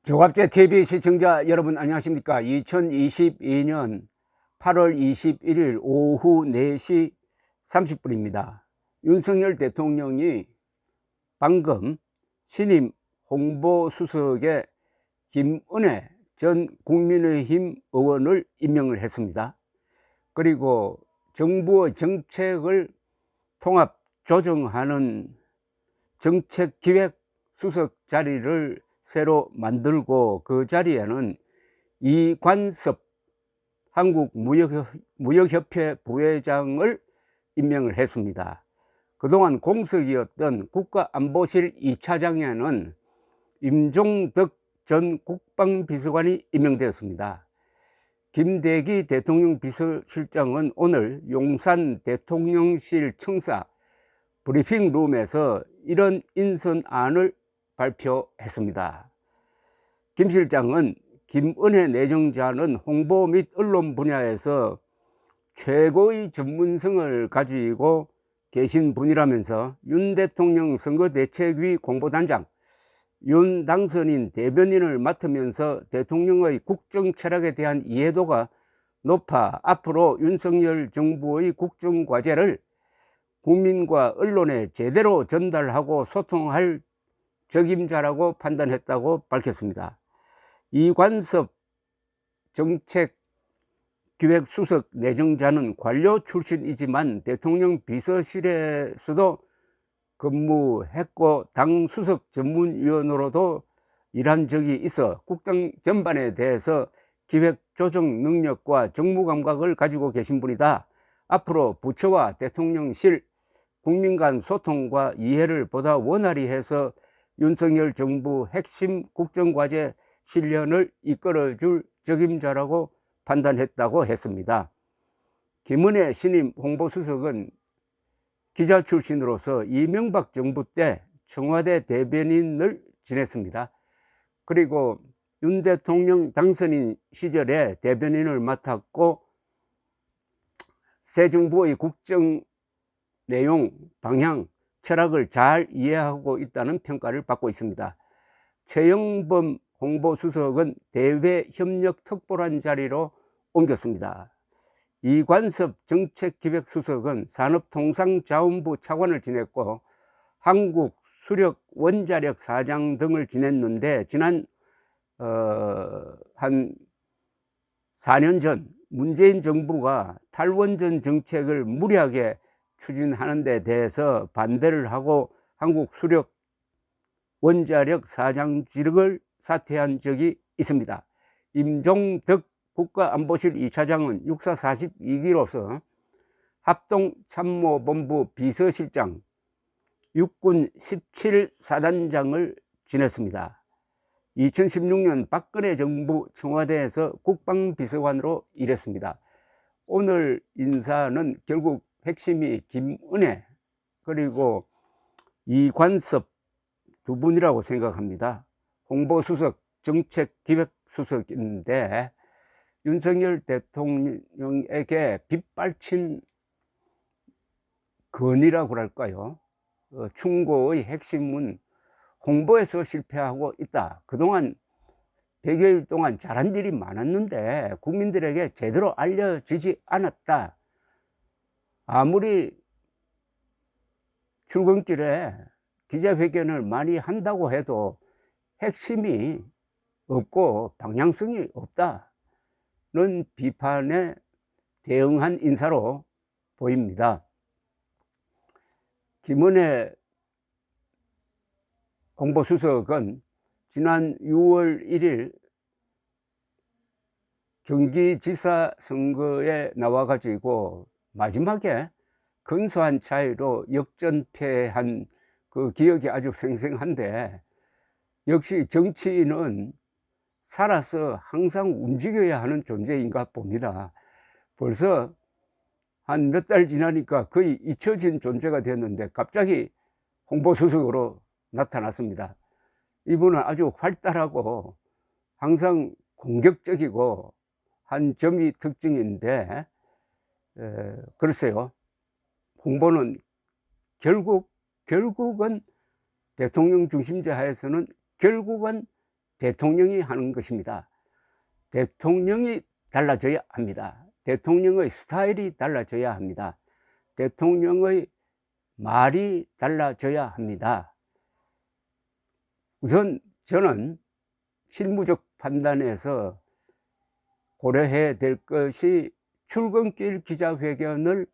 조갑제 TV 시청자 여러분 안녕하십니까. 2022년 8월 21일 오후 4시 30분입니다. 윤석열 대통령이 방금 신임 홍보수석에 김은혜 전 국민의힘 의원을 임명을 했습니다. 그리고 정부의 정책을 통합 조정하는 정책기획수석 자리를 새로 만들고, 그 자리에는 이관섭 한국무역협회 부회장을 임명을 했습니다. 그동안 공석이었던 국가안보실 2차장에는 임종덕 전 국방비서관이 임명되었습니다. 김대기 대통령 비서실장은 오늘 용산 대통령실 청사 브리핑룸에서 이런 인선안을 발표했습니다. 김 실장은 김은혜 내정자는 홍보 및 언론 분야에서 최고의 전문성을 가지고 계신 분이라면서 윤 대통령 선거대책위 공보단장, 윤 당선인 대변인을 맡으면서 대통령의 국정 철학에 대한 이해도가 높아 앞으로 윤석열 정부의 국정 과제를 국민과 언론에 제대로 전달하고 소통할 적임자라고 판단했다고 밝혔습니다. 이관섭 정책기획수석 내정자는 관료 출신이지만 대통령 비서실에서도 근무했고 당 수석 전문위원으로도 일한 적이 있어 국정 전반에 대해서 기획 조정 능력과 정무 감각을 가지고 계신 분이다. 앞으로 부처와 대통령실, 국민 간 소통과 이해를 보다 원활히 해서 윤석열 정부 핵심 국정과제 실현을 이끌어줄 적임자라고 판단했다고 했습니다. 김은혜 신임 홍보수석은 기자 출신으로서 이명박 정부 때 청와대 대변인을 지냈습니다. 그리고 윤 대통령 당선인 시절에 대변인을 맡았고 새 정부의 국정 내용, 방향, 철학을 잘 이해하고 있다는 평가를 받고 있습니다. 최영범 홍보수석은 대외협력특보란 자리로 옮겼습니다. 이관섭 정책기획수석은 산업통상자원부 차관을 지냈고 한국수력원자력 사장 등을 지냈는데 지난 한 4년 전 문재인 정부가 탈원전 정책을 무리하게 추진하는 데 대해서 반대를 하고 한국수력원자력 사장직을 사퇴한 적이 있습니다. 임종덕 국가안보실 2차장은 육사 42기로서 합동참모본부 비서실장, 육군 17사단장을 지냈습니다. 2016년 박근혜 정부 청와대에서 국방비서관으로 일했습니다. 오늘 인사는 결국 핵심이 김은혜 그리고 이관섭 두 분이라고 생각합니다. 홍보수석, 정책기획수석인데 윤석열 대통령에게 빗발친 건이라고 할까요? 충고의 핵심은 홍보에서 실패하고 있다. 그동안 100여일 동안 잘한 일이 많았는데 국민들에게 제대로 알려지지 않았다. 아무리 출근길에 기자회견을 많이 한다고 해도 핵심이 없고 방향성이 없다는 비판에 대응한 인사로 보입니다. 김은혜 홍보수석은 지난 6월 1일 경기지사 선거에 나와가지고 마지막에 근소한 차이로 역전패한 그 기억이 아주 생생한데, 역시 정치인은 살아서 항상 움직여야 하는 존재인가 봅니다. 벌써 한 몇 달 지나니까 거의 잊혀진 존재가 됐는데 갑자기 홍보수석으로 나타났습니다. 이분은 아주 활달하고 항상 공격적이고 한 점이 특징인데, 글쎄요, 홍보는 결국은 대통령 중심제 하에서는 결국은 대통령이 하는 것입니다. 대통령이 달라져야 합니다. 대통령의 스타일이 달라져야 합니다. 대통령의 말이 달라져야 합니다. 우선 저는 실무적 판단에서 고려해야 될 것이 출근길 기자회견을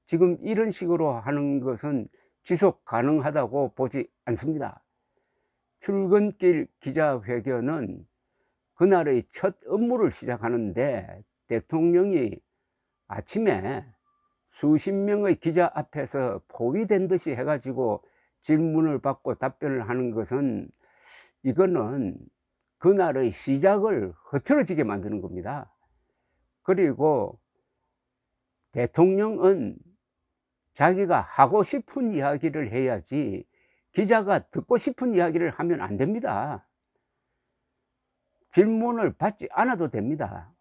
지금 이런 식으로 하는 것은 지속 가능하다고 보지 않습니다. 출근길 기자회견은 그날의 첫 업무를 시작하는데 대통령이 아침에 수십 명의 기자 앞에서 포위된 듯이 해가지고 질문을 받고 답변을 하는 것은 이거는 그날의 시작을 흐트러지게 만드는 겁니다. 그리고 대통령은 자기가 하고 싶은 이야기를 해야지 기자가 듣고 싶은 이야기를 하면 안 됩니다. 질문을 받지 않아도 됩니다.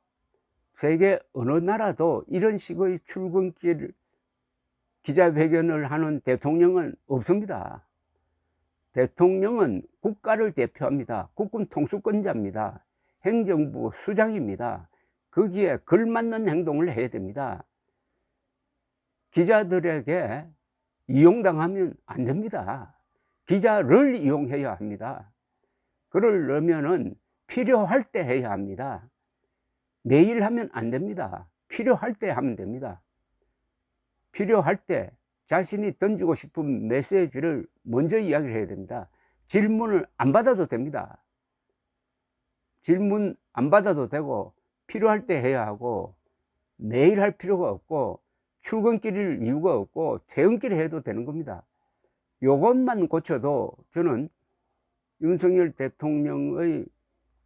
세계 어느 나라도 이런 식의 출근길 기자회견을 하는 대통령은 없습니다. 대통령은 국가를 대표합니다. 국군 통수권자입니다. 행정부 수장입니다. 거기에 걸맞는 행동을 해야 됩니다. 기자들에게 이용당하면 안 됩니다. 기자를 이용해야 합니다. 그러려면은 필요할 때 해야 합니다. 매일 하면 안 됩니다. 필요할 때 하면 됩니다. 필요할 때 자신이 던지고 싶은 메시지를 먼저 이야기를 해야 됩니다. 질문을 안 받아도 됩니다. 질문 안 받아도 되고 필요할 때 해야 하고 매일 할 필요가 없고 출근길일 이유가 없고 퇴근길에 해도 되는 겁니다. 요것만 고쳐도 저는 윤석열 대통령의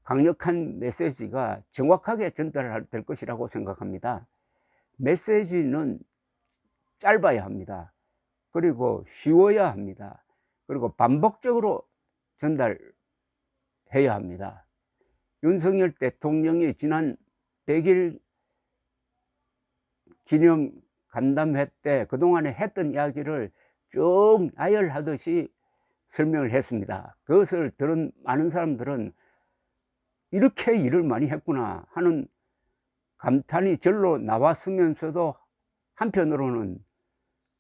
강력한 메시지가 정확하게 전달될 것이라고 생각합니다. 메시지는 짧아야 합니다. 그리고 쉬워야 합니다. 그리고 반복적으로 전달해야 합니다. 윤석열 대통령이 지난 100일 기념 간담회 때 그동안에 했던 이야기를 쭉 나열하듯이 설명을 했습니다. 그것을 들은 많은 사람들은 이렇게 일을 많이 했구나 하는 감탄이 절로 나왔으면서도 한편으로는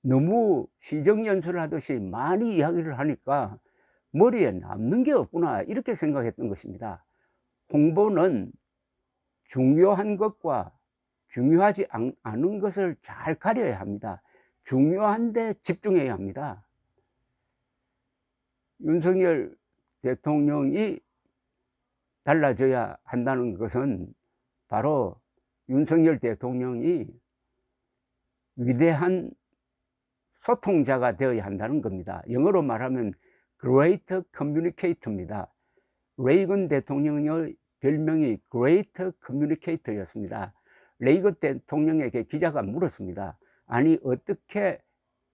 너무 시정연설을 하듯이 많이 이야기를 하니까 머리에 남는 게 없구나 이렇게 생각했던 것입니다. 홍보는 중요한 것과 중요하지 않은 것을 잘 가려야 합니다. 중요한 데 집중해야 합니다. 윤석열 대통령이 달라져야 한다는 것은 바로 윤석열 대통령이 위대한 소통자가 되어야 한다는 겁니다. 영어로 말하면 Great Communicator입니다. 레이건 대통령의 별명이 Great Communicator였습니다. 레이건 대통령에게 기자가 물었습니다. 아니 어떻게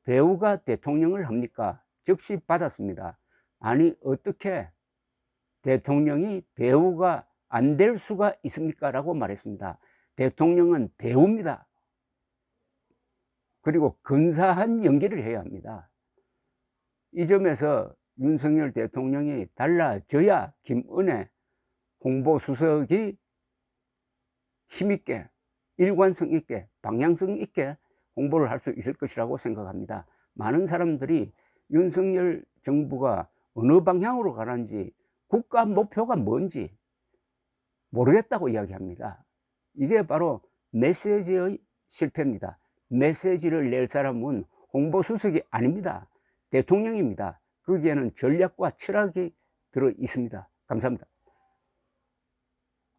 배우가 대통령을 합니까? 즉시 받았습니다. 아니 어떻게 대통령이 배우가 안 될 수가 있습니까? 라고 말했습니다. 대통령은 배우입니다. 그리고 근사한 연기를 해야 합니다. 이 점에서 윤석열 대통령이 달라져야 김은혜 홍보수석이 힘있게 일관성 있게 방향성 있게 홍보를 할 수 있을 것이라고 생각합니다. 많은 사람들이 윤석열 정부가 어느 방향으로 가는지 국가 목표가 뭔지 모르겠다고 이야기합니다. 이게 바로 메시지의 실패입니다. 메시지를 낼 사람은 홍보수석이 아닙니다. 대통령입니다. 거기에는 전략과 철학이 들어 있습니다. 감사합니다.